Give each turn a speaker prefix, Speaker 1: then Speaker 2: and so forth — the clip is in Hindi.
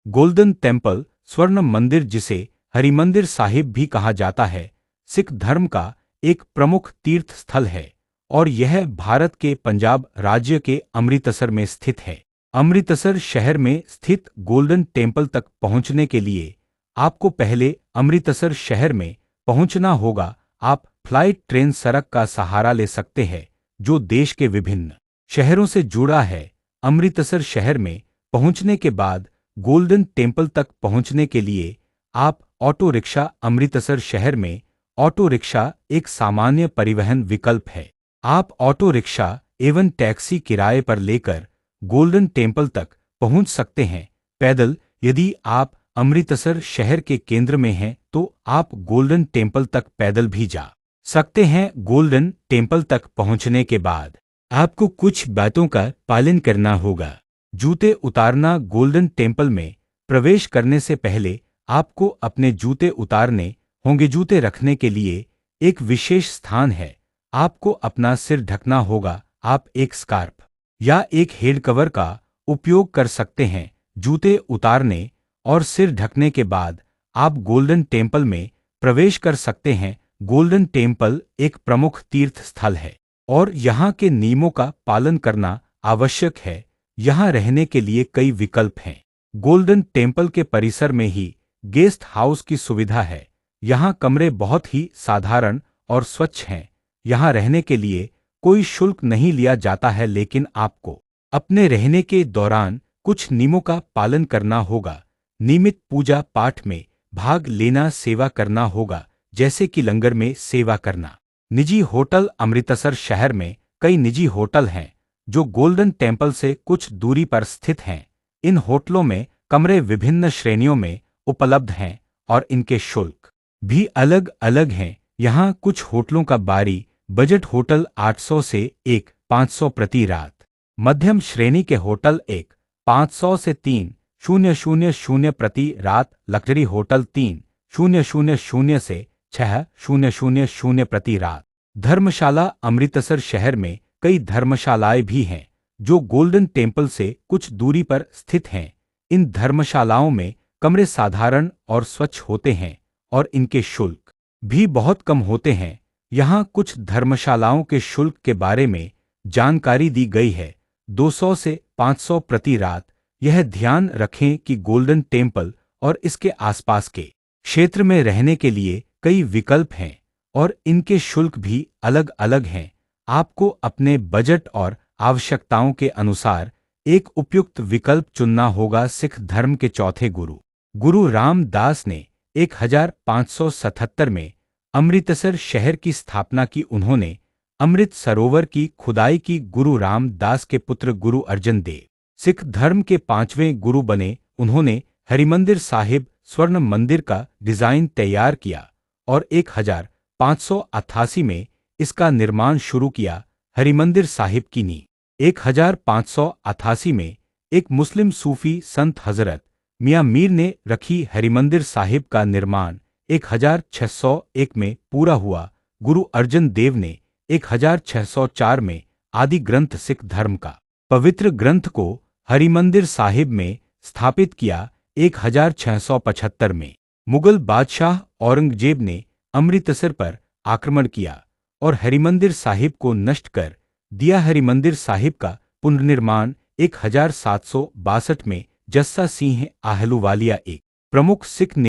Speaker 1: गोल्डन टेम्पल स्वर्ण मंदिर, जिसे हरिमंदिर साहिब भी कहा जाता है, सिख धर्म का एक प्रमुख तीर्थ स्थल है और यह भारत के पंजाब राज्य के अमृतसर में स्थित है। अमृतसर शहर में स्थित गोल्डन टेम्पल तक पहुंचने के लिए आपको पहले अमृतसर शहर में पहुंचना होगा। आप फ्लाइट ट्रेन सड़क का सहारा ले सकते हैं जो देश के विभिन्न शहरों से जुड़ा है। अमृतसर शहर में पहुंचने के बाद गोल्डन टेम्पल तक पहुंचने के लिए आप ऑटो रिक्शा, अमृतसर शहर में ऑटो रिक्शा एक सामान्य परिवहन विकल्प है। आप ऑटो रिक्शा एवं टैक्सी किराए पर लेकर गोल्डन टेम्पल तक पहुंच सकते हैं। पैदल यदि आप अमृतसर शहर के केंद्र में हैं तो आप गोल्डन टेम्पल तक पैदल भी जा सकते हैं। गोल्डन टेम्पल तक पहुंचने के बाद आपको कुछ बातों का पालन करना होगा। जूते उतारना, गोल्डन टेम्पल में प्रवेश करने से पहले आपको अपने जूते उतारने होंगे। जूते रखने के लिए एक विशेष स्थान है। आपको अपना सिर ढकना होगा। आप एक स्कार्फ या एक हेड कवर का उपयोग कर सकते हैं। जूते उतारने और सिर ढकने के बाद आप गोल्डन टेम्पल में प्रवेश कर सकते हैं। गोल्डन टेम्पल एक प्रमुख तीर्थ स्थल है और यहाँ के नियमों का पालन करना आवश्यक है। यहाँ रहने के लिए कई विकल्प हैं। गोल्डन टेम्पल के परिसर में ही गेस्ट हाउस की सुविधा है। यहाँ कमरे बहुत ही साधारण और स्वच्छ हैं। यहाँ रहने के लिए कोई शुल्क नहीं लिया जाता है, लेकिन आपको अपने रहने के दौरान कुछ नियमों का पालन करना होगा। नियमित पूजा पाठ में भाग लेना, सेवा करना होगा, जैसे कि लंगर में सेवा करना। निजी होटल, अमृतसर शहर में कई निजी होटल हैं जो गोल्डन टेम्पल से कुछ दूरी पर स्थित हैं। इन होटलों में कमरे विभिन्न श्रेणियों में उपलब्ध हैं और इनके शुल्क भी अलग अलग हैं। यहाँ कुछ होटलों का बारी बजट होटल 800 से 1,500 प्रति रात, मध्यम श्रेणी के होटल 1,500 से 3,000 प्रति रात, लग्जरी होटल 3,000 से 6,000 प्रति रात। धर्मशाला, अमृतसर शहर में कई धर्मशालाएं भी हैं जो गोल्डन टेम्पल से कुछ दूरी पर स्थित हैं। इन धर्मशालाओं में कमरे साधारण और स्वच्छ होते हैं और इनके शुल्क भी बहुत कम होते हैं। यहाँ कुछ धर्मशालाओं के शुल्क के बारे में जानकारी दी गई है, 200 से 500 प्रति रात। यह ध्यान रखें कि गोल्डन टेम्पल और इसके आसपास के क्षेत्र में रहने के लिए कई विकल्प हैं और इनके शुल्क भी अलग अलग हैं। आपको अपने बजट और आवश्यकताओं के अनुसार एक उपयुक्त विकल्प चुनना होगा। सिख धर्म के चौथे गुरु गुरु रामदास ने 1577 में अमृतसर शहर की स्थापना की। उन्होंने अमृत सरोवर की खुदाई की। गुरु रामदास के पुत्र गुरु अर्जन देव सिख धर्म के 5वें गुरु बने। उन्होंने हरिमंदिर साहिब स्वर्ण मंदिर का डिजाइन तैयार किया और 1588 में इसका निर्माण शुरू किया। हरिमंदिर साहिब की नींव 1588 में एक मुस्लिम सूफी संत हजरत मियां मीर ने रखी। हरिमंदिर साहिब का निर्माण 1601 में पूरा हुआ। गुरु अर्जन देव ने 1604 में आदि ग्रंथ, सिख धर्म का पवित्र ग्रंथ को हरिमंदिर साहिब में स्थापित किया। 1675 में मुगल बादशाह औरंगजेब ने अमृतसर पर आक्रमण किया और हरिमंदिर साहिब को नष्ट कर दिया। हरिमंदिर साहिब का पुनर्निर्माण 1762 में जस्सा सिंह आहलूवालिया, एक प्रमुख सिख